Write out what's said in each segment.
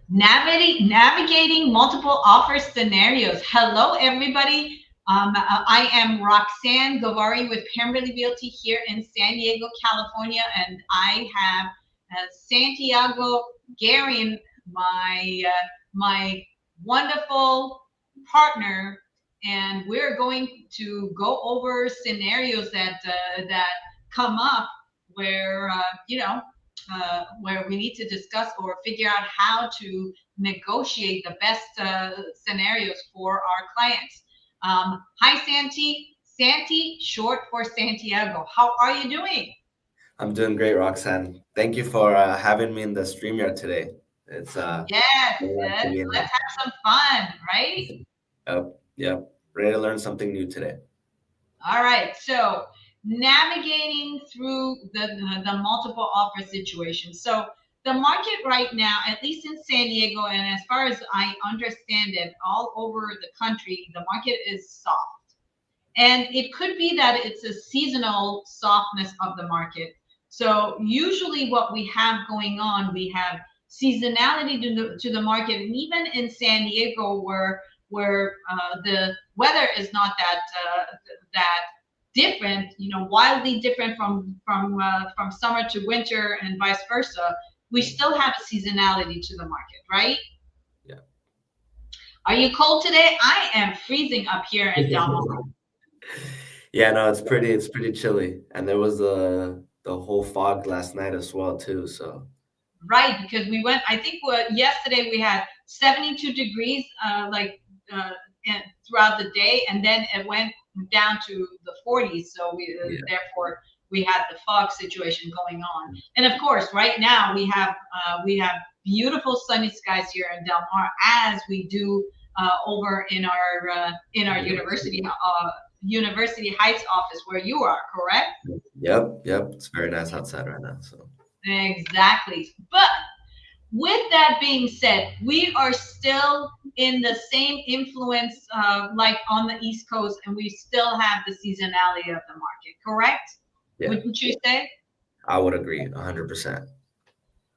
navigating multiple offer scenarios. Hello, everybody. I am Roxanne Gavari with Pemberley Realty here in San Diego, California, and I have Santiago Garin, my wonderful partner, and we're going to go over scenarios that come up where where we need to discuss or figure out how to negotiate the best scenarios for our clients. Hi, Santi. Santi, short for Santiago. How are you doing? I'm doing great, Roxanne. Thank you for having me in the StreamYard today. It's Yes, really nice to yes. be in Let's here. have some fun, right? Yep. Ready to learn something new today. All right. So navigating through the multiple offer situation. So the market right now, at least in San Diego, and as far as I understand it, all over the country, the market is soft. And it could be that it's a seasonal softness of the market. So usually what we have going on, we have seasonality to the market, and even in San Diego, where the weather is not that different, wildly different from summer to winter and vice versa. We still have a seasonality to the market, right? Yeah. Are you cold today? I am freezing up here in Del Mar. Yeah, no, it's pretty chilly. And there was the whole fog last night as well too. So Right, because we went. I think yesterday we had 72 degrees, uh, and throughout the day, and then it went down to the 40s. So yeah. therefore, we had the fog situation going on. And of course, right now we have beautiful sunny skies here in Del Mar, as we do over in our University Heights office where you are. Correct? Yep. It's very nice outside right now. So Exactly. But with that being said, we are still in the same influence like on the East Coast, and we still have the seasonality of the market, correct? yeah, Wouldn't you say? I would agree 100%.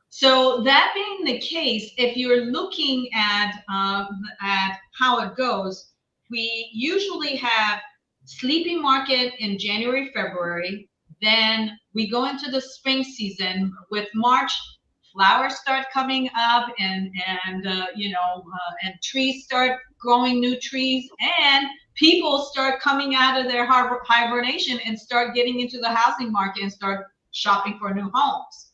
So that being the case, if you're looking at how it goes, we usually have sleepy market in January, February. Then we go into the spring season with March. Flowers start coming up, and trees start growing new trees, and people start coming out of their hibernation and start getting into the housing market and start shopping for new homes,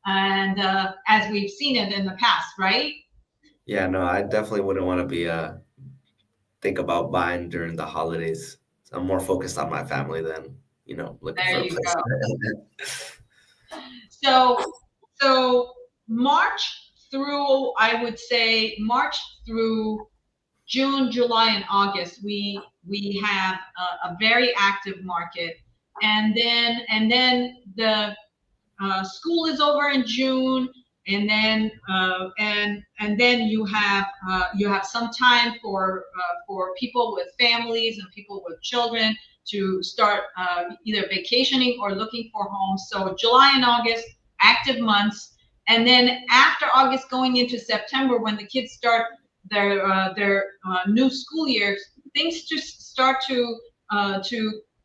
and as we've seen it in the past, right? Yeah, no, I definitely wouldn't want to be think about buying during the holidays. So I'm more focused on my family than, looking There for a you place. go. So March through, I would say March through June, July, and August, we have a very active market, and then the school is over in June, and then you have some time for people with families and people with children to start either vacationing or looking for homes. So July and August, active months, and then after August, going into September, when the kids start their new school years, things just start to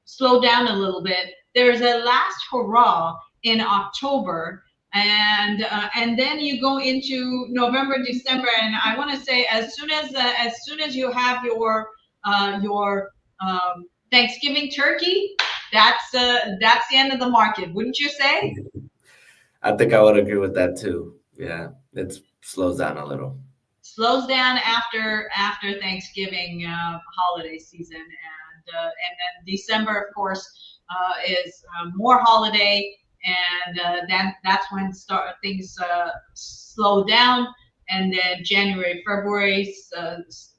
slow down a little bit. There's a last hurrah in October, and then you go into November, December, and I want to say as soon as you have your Thanksgiving turkey, that's the end of the market, wouldn't you say? I think I would agree with that too. Yeah, it slows down a little. Slows down after Thanksgiving holiday season, and then December, of course, is more holiday, and that's when things slow down, and then January, February,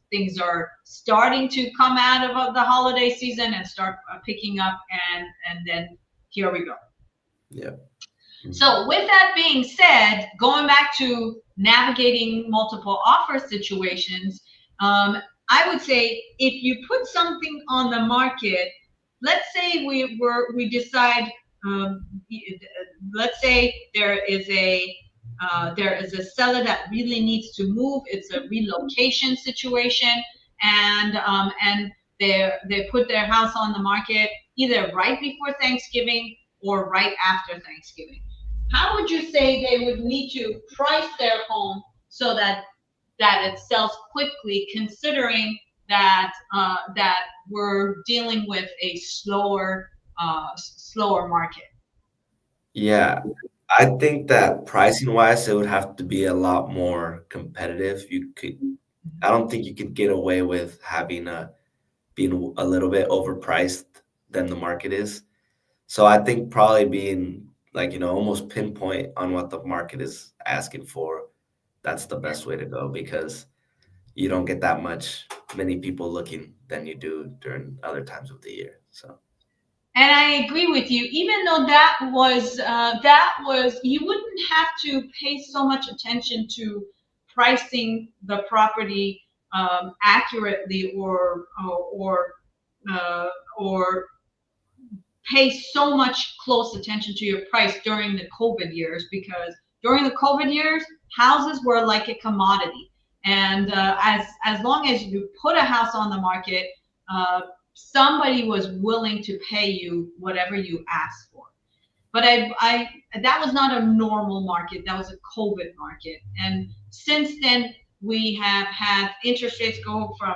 things are starting to come out of the holiday season and start picking up, and then here we go. Yeah. Mhm. So, with that being said, going back to navigating multiple offer situations, I would say if you put something on the market, let's say we decide, let's say there is a there is a seller that really needs to move. It's a relocation situation, and they put their house on the market either right before Thanksgiving or right after Thanksgiving. How would you say they would need to price their home so that it sells quickly, considering that we're dealing with a slower market? Yeah, I think that pricing wise, it would have to be a lot more competitive. I don't think you could get away with having being a little bit overpriced than the market is. So I think probably being like, almost pinpoint on what the market is asking for, that's the best way to go because you don't get that many people looking than you do during other times of the year. So And I agree with you. Even though you wouldn't have to pay so much attention to pricing the property accurately uh, or pay so much close attention to your price during the COVID years, because during the COVID years, houses were like a commodity. And as long as you put a house on the market, uh, somebody was willing to pay you whatever you asked for. But that was not a normal market. That was a COVID market. And since then, we have had interest rates go from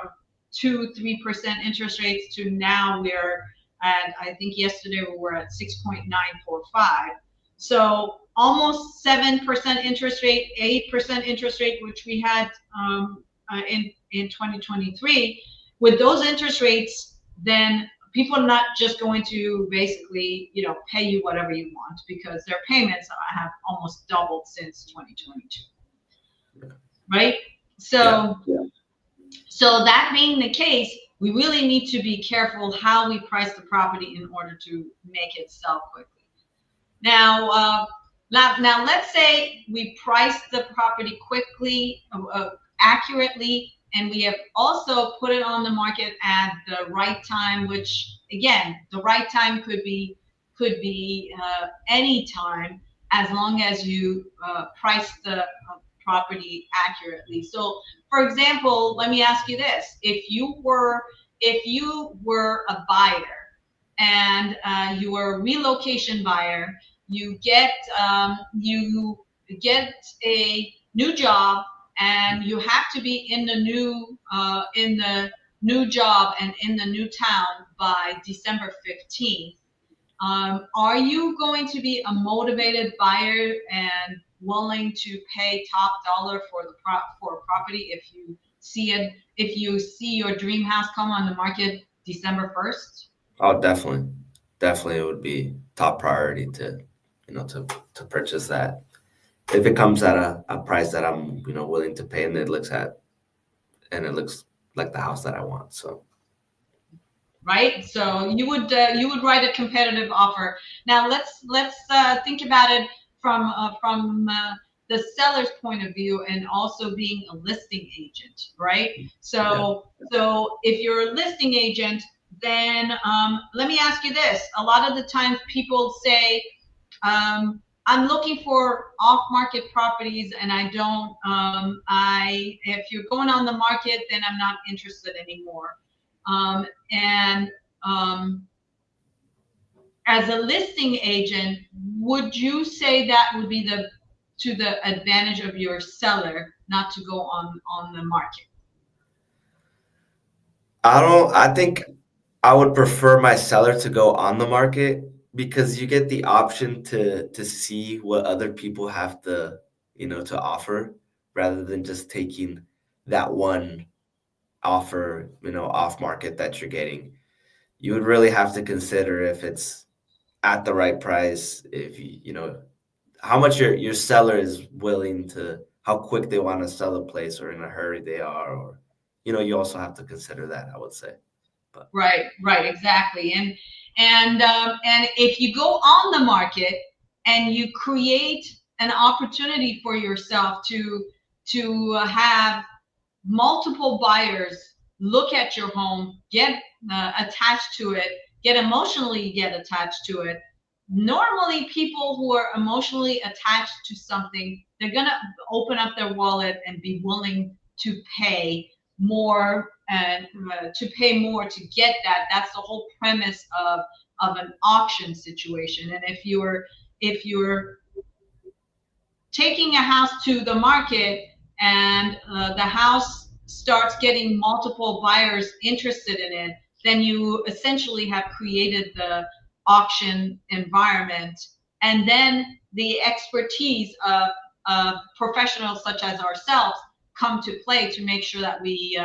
2-3% interest rates to now we're at, I think yesterday we were at 6.945. So almost 7% interest rate, 8% interest rate, which we had in 2023. With those interest rates, then people are not just going to basically, pay you whatever you want, because their payments have almost doubled since 2022, right? yeah, So that being the case, we really need to be careful how we price the property in order to make it sell quickly. Now, let's say we price the property quickly, accurately, and we have also put it on the market at the right time. Which, again, the right time could be any time, as long as you price the property accurately. So, for example, let me ask you this: if you were a buyer and you were a relocation buyer, you get a new job, and you have to be in the new job and in the new town by December 15th. Are you going to be a motivated buyer and willing to pay top dollar for a property if you see your dream house come on the market December 1st? oh, definitely, it would be top priority to purchase that if it comes at a price that I'm willing to pay, and it looks like the house that I want. So Right? So you would write a competitive offer. Now let's think about it from the seller's point of view, and also being a listing agent, right? yeah, So if you're a listing agent, then let me ask you this: a lot of the times people say, I'm looking for off-market properties, and I don't. If you're going on the market, then I'm not interested anymore. And as a listing agent, would you say that would be to the advantage of your seller not to go on the market? I think I would prefer my seller to go on the market because you get the option to see what other people have to offer rather than just taking that one offer, off market that you're getting. You would really have to consider if it's at the right price, if how much your seller is willing to, how quick they want to sell a place or in a hurry they are, or you also have to consider that, I would say. But Right, exactly. And if you go on the market and you create an opportunity for yourself to have multiple buyers look at your home, get attached to it, get emotionally attached to it, normally people who are emotionally attached to something, they're going to open up their wallet and be willing to pay more and to get that. That's the whole premise of an auction situation. And if you're taking a house to the market and the house starts getting multiple buyers interested in it, then you essentially have created the auction environment. And then the expertise of professionals such as ourselves come to play to make sure that we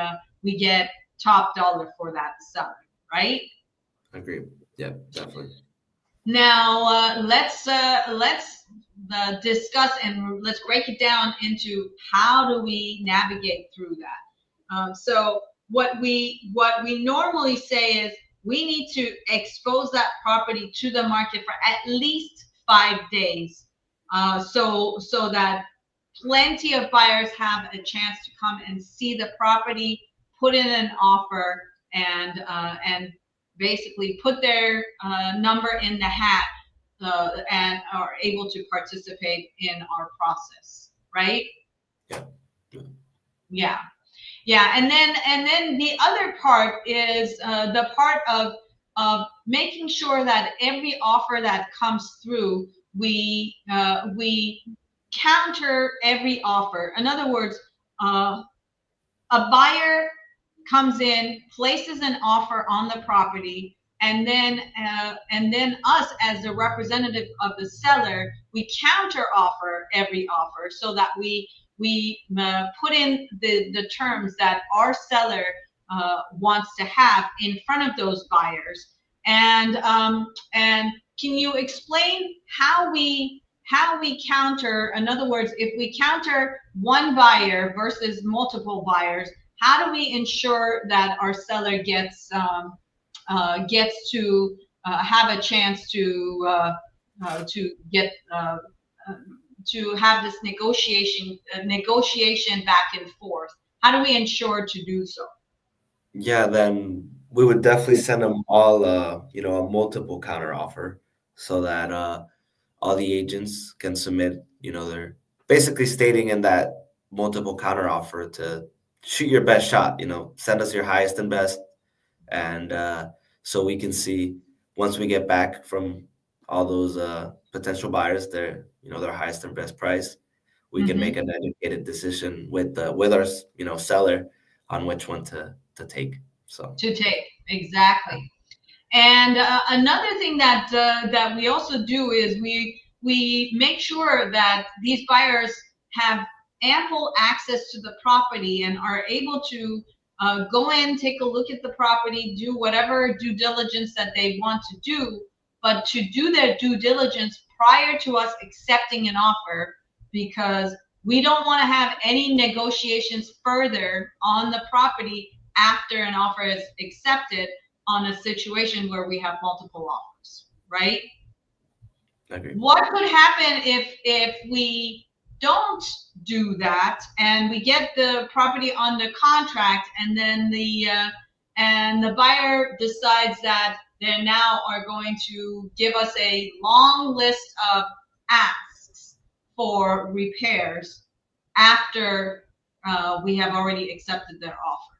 get top dollar for that seller, right? Agree. Yeah, definitely. Now let's discuss and let's break it down into how do we navigate through that. So what we normally say is we need to expose that property to the market for at least 5 days, so that plenty of buyers have a chance to come and see the property, put in an offer, and basically put their number in the hat, and are able to participate in our process, right? Yeah. Yeah, yeah. And then the other part is the part of making sure that every offer that comes through, we counter every offer. In other words, a buyer comes in, places an offer on the property, and then us as the representative of the seller, we counter offer every offer so that we put in the terms that our seller wants to have in front of those buyers. And can you explain how we counter? In other words, if we counter one buyer versus multiple buyers, how do we ensure that our seller gets to have a chance to get to have this negotiation back and forth? How do we ensure to do so? Yeah, then we would definitely send them all, a multiple counter offer so that all the agents can submit, they're basically stating in that multiple counter offer to shoot your best shot, send us your highest and best. And so we can see once we get back from all those potential buyers, their highest and best price, we can make Mm-hmm. an educated decision with our seller on which one to take. So To take, exactly. And another thing that we also do is we make sure that these buyers have ample access to the property and are able to go in, take a look at the property, do whatever due diligence that they want to do, but to do their due diligence prior to us accepting an offer, because we don't want to have any negotiations further on the property after an offer is accepted on a situation where we have multiple offers, right? I agree. What could happen if we don't do that and we get the property under contract, and then the buyer decides that they now are going to give us a long list of asks for repairs after we have already accepted their offer?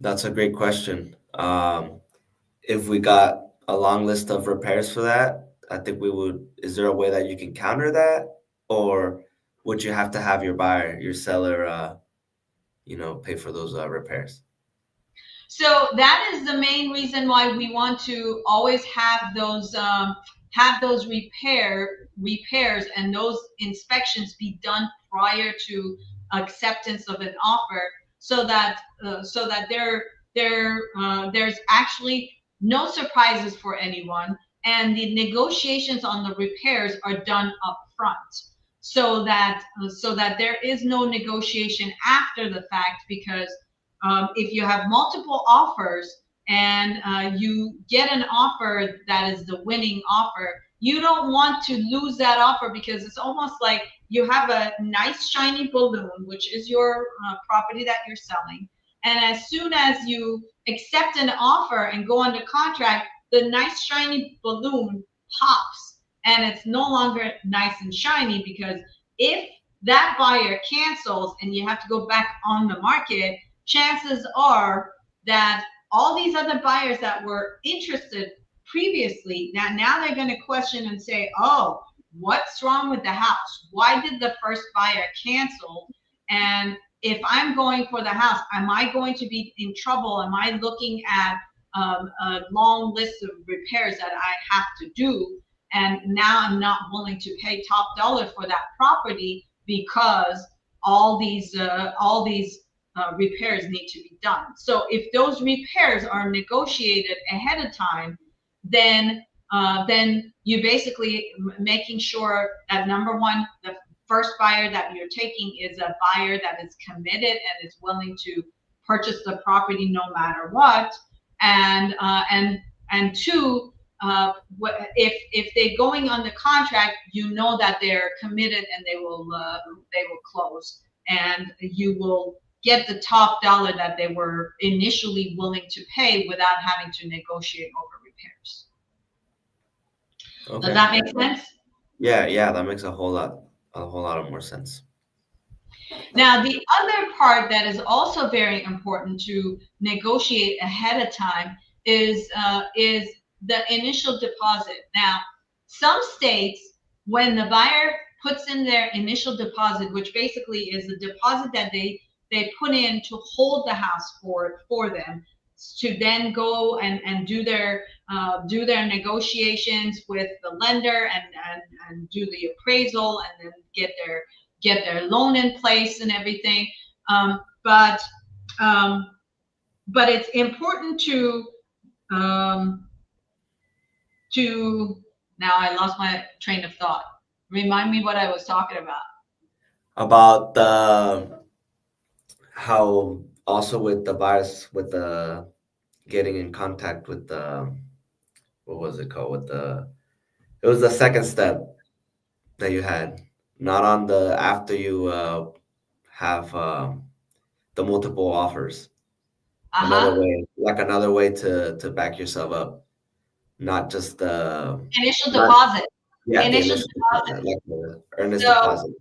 That's a great question. If we got a long list of repairs for that, I think we would. Is there a way that you can counter that, or would you have to have your seller, pay for those repairs? So that is the main reason why we want to always have those repairs and those inspections be done prior to acceptance of an offer, so that there's actually no surprises for anyone, and the negotiations on the repairs are done up front, so that there is no negotiation after the fact. Because if you have multiple offers and you get an offer that is the winning offer, you don't want to lose that offer, because it's almost like you have a nice shiny balloon, which is your property that you're selling. And as soon as you accept an offer and go under contract, the nice shiny balloon pops and it's no longer nice and shiny, because if that buyer cancels and you have to go back on the market, chances are that all these other buyers that were interested previously, now they're going to question and say, oh, what's wrong with the house? Why did the first buyer cancel? And if I'm going for the house, am I going to be in trouble? Am I looking at a long list of repairs that I have to do? And now I'm not willing to pay top dollar for that property because all these repairs need to be done. So if those repairs are negotiated ahead of time, then you basically making sure that, number one, the first buyer that you're taking is a buyer that is committed and is willing to purchase the property no matter what, and two, if they're going on the contract, you know that they're committed and they will close, and you will get the top dollar that they were initially willing to pay without having to negotiate over repairs. Okay. Does that make sense? Yeah, that makes a whole lot of more sense. Now, the other part that is also very important to negotiate ahead of time is the initial deposit. Now, some states, when the buyer puts in their initial deposit, which basically is the deposit that they put in to hold the house for them, to then go and do their negotiations with the lender and do the appraisal and then get their loan in place and everything. But it's important to now I lost my train of thought. Remind me what I was talking about. About how also with the buyers, with the getting in contact with the, what was it called? It was the second step that you had, not on the after you have the multiple offers. Another way, like another way to back yourself up, not just the initial deposit. Yeah, initial deposit, like the earnest deposit.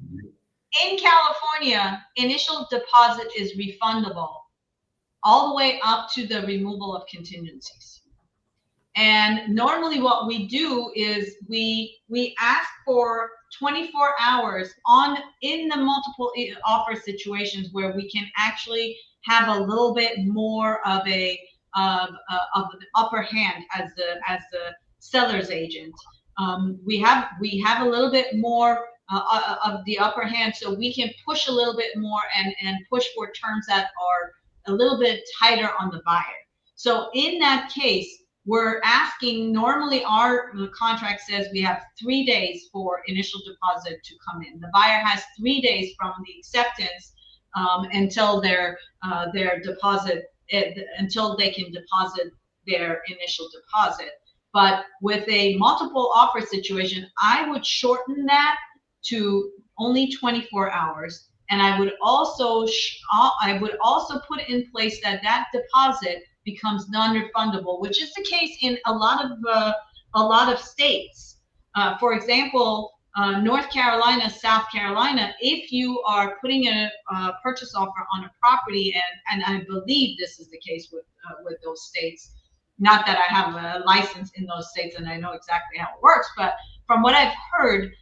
In California, initial deposit is refundable all the way up to the removal of contingencies. And normally what we do is we ask for 24 hours in the multiple offer situations where we can actually have a little bit more of an upper hand as the seller's agent. We have a little bit more of the upper hand, so we can push a little bit more and push for terms that are a little bit tighter on the buyer. So in that case, we're asking, normally our contract says we have 3 days for initial deposit to come in. The buyer has 3 days from the acceptance until their deposit, until they can deposit their initial deposit. But with a multiple offer situation, I would shorten that to only 24 hours. And I would also put in place that deposit becomes non-refundable, which is the case in a lot of states. For example, North Carolina, South Carolina, if you are putting a purchase offer on a property, and I believe this is the case with those states. Not that I have a license in those states and I know exactly how it works, but from what I've heard,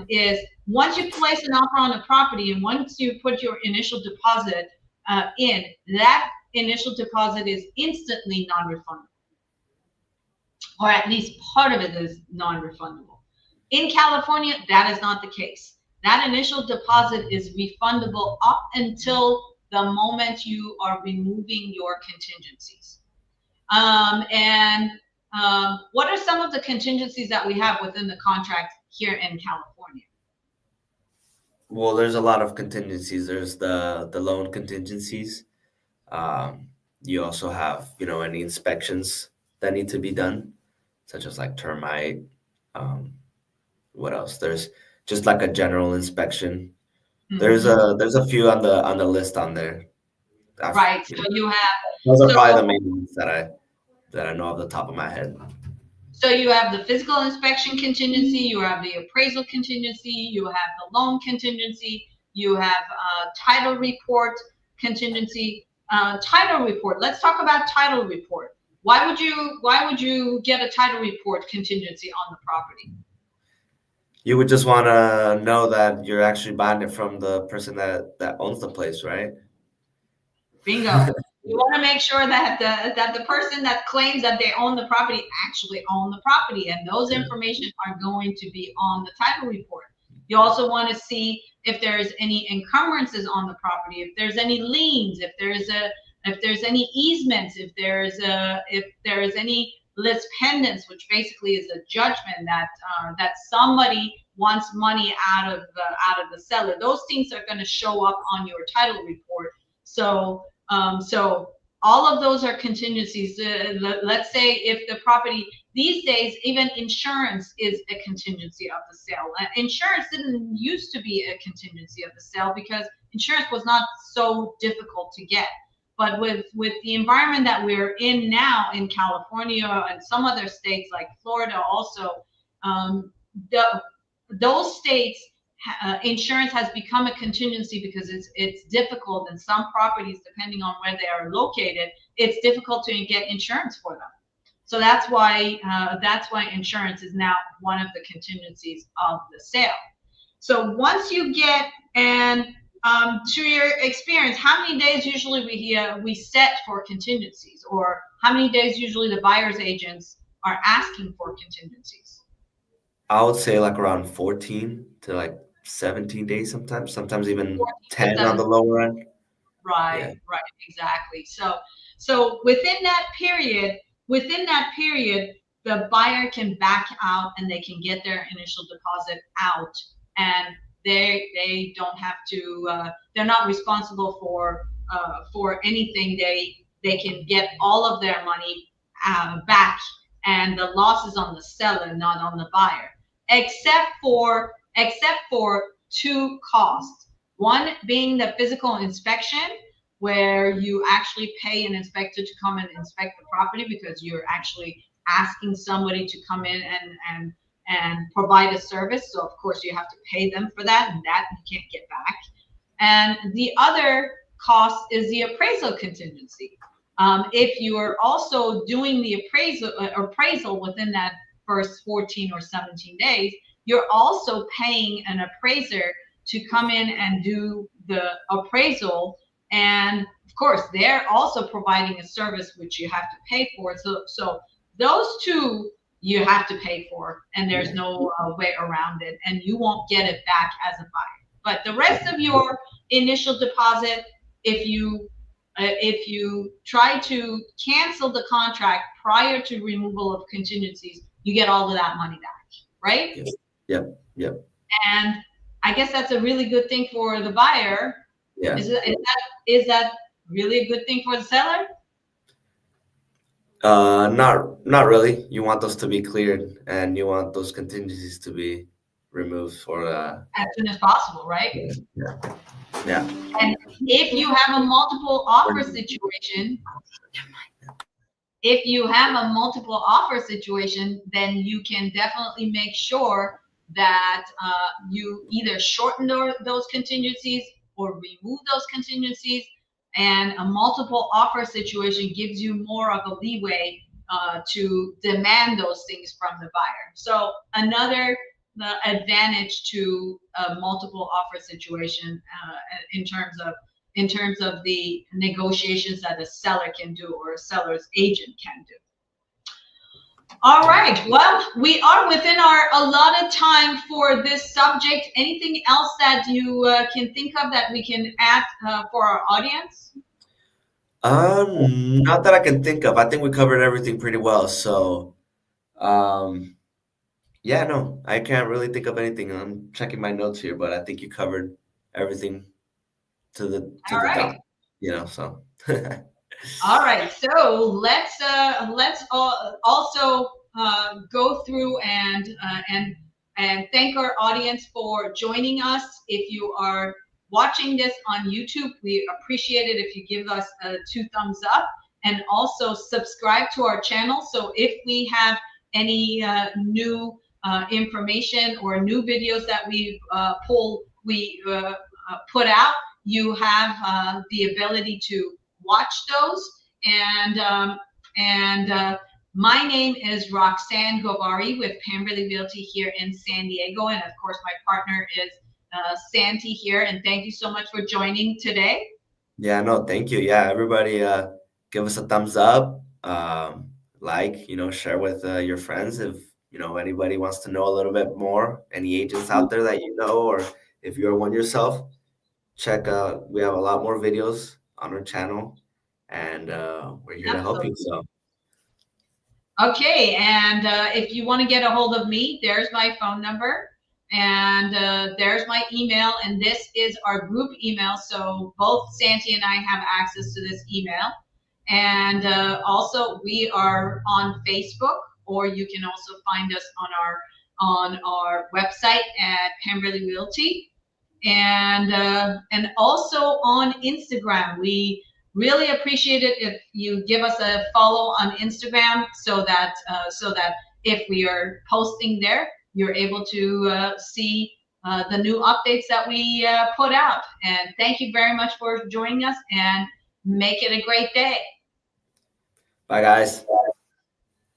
is once you place an offer on a property and once you put your initial deposit in, that initial deposit is instantly non-refundable, or at least part of it is non-refundable. In California, that is not the case. That initial deposit is refundable up until the moment you are removing your contingencies. What are some of the contingencies that we have within the contract here in California? Well, there's a lot of contingencies. There's the loan contingencies. You also have, any inspections that need to be done, such as like termite. What else? There's just like a general inspection. Mm-hmm. There's a few on the list on there. Right. So you have. Those are probably the main ones that I know off the top of my head. So you have the physical inspection contingency, you have the appraisal contingency, you have the loan contingency, you have title report contingency. Title report. Let's talk about title report. Why would you get a title report contingency on the property? You would just want to know that you're actually buying it from the person that owns the place, right? Bingo. You want to make sure that the person that claims that they own the property actually own the property, and those information are going to be on the title report. You also want to see if there's any encumbrances on the property, if there's any liens, if there's any easements, if there is any lis pendens, which basically is a judgment that somebody wants money out of the seller. Those things are going to show up on your title report. So all of those are contingencies. Let's say if the property these days, even insurance is a contingency of the sale. Insurance didn't used to be a contingency of the sale because insurance was not so difficult to get. But with the environment that we're in now in California and some other states like Florida also, those states, insurance has become a contingency because it's difficult, and some properties, depending on where they are located, it's difficult to get insurance for them. So that's why insurance is now one of the contingencies of the sale. So once you get, and to your experience, how many days usually we set for contingencies, or how many days usually the buyer's agents are asking for contingencies? I would say like around 14 to like 17 days sometimes even 10 on the lower end. Right, Yeah. right, exactly. So within that period, the buyer can back out and they can get their initial deposit out, and they don't have to. They're not responsible for anything. They can get all of their money back, and the loss is on the seller, not on the buyer, except for two costs. One being the physical inspection, where you actually pay an inspector to come and inspect the property because you're actually asking somebody to come in and provide a service. So of course you have to pay them for that, and that you can't get back. And the other cost is the appraisal contingency. If you are also doing the appraisal within that first 14 or 17 days, you're also paying an appraiser to come in and do the appraisal. And of course, they're also providing a service which you have to pay for. So those two you have to pay for, and there's no way around it, and you won't get it back as a buyer. But the rest of your initial deposit, if you try to cancel the contract prior to removal of contingencies, you get all of that money back, right? Yes. Yep. And I guess that's a really good thing for the buyer. Yeah. Is that really a good thing for the seller? Not really. You want those to be cleared, and you want those contingencies to be removed for as soon as possible, right? Yeah. And if you have a multiple offer situation, then you can definitely make sure that you either shorten those contingencies or remove those contingencies. And a multiple offer situation gives you more of a leeway to demand those things from the buyer. So another advantage to a multiple offer situation in terms of the negotiations that a seller can do or a seller's agent can do. All right. Well, we are within our allotted time for this subject. Anything else that you can think of that we can add for our audience? Not that I can think of. I think we covered everything pretty well. So, yeah, no, I can't really think of anything. I'm checking my notes here, but I think you covered everything to the dot. So. All right, so let's also go through and thank our audience for joining us. If you are watching this on YouTube, we appreciate it if you give us 2 thumbs up, and also subscribe to our channel. So if we have any new information or new videos that we put out, you have the ability to watch those. And my name is Roxanne Govari with Pemberley Realty here in San Diego, and of course my partner is Santi here. And thank you so much for joining today. Yeah, no, thank you. Yeah, everybody, give us a thumbs up, like, share with your friends if anybody wants to know a little bit more. Any agents out there that you know, or if you're one yourself, check out. We have a lot more videos on our channel, and we're here to help you. So. Okay, and if you want to get a hold of me, there's my phone number, and there's my email, and this is our group email. So both Santi and I have access to this email. And also we are on Facebook, or you can also find us on our website at Pemberley Realty, and also on Instagram. We really appreciate it if you give us a follow on Instagram, so that if we are posting there, you're able to see the new updates that we put out. And thank you very much for joining us, and make it a great day. Bye, guys.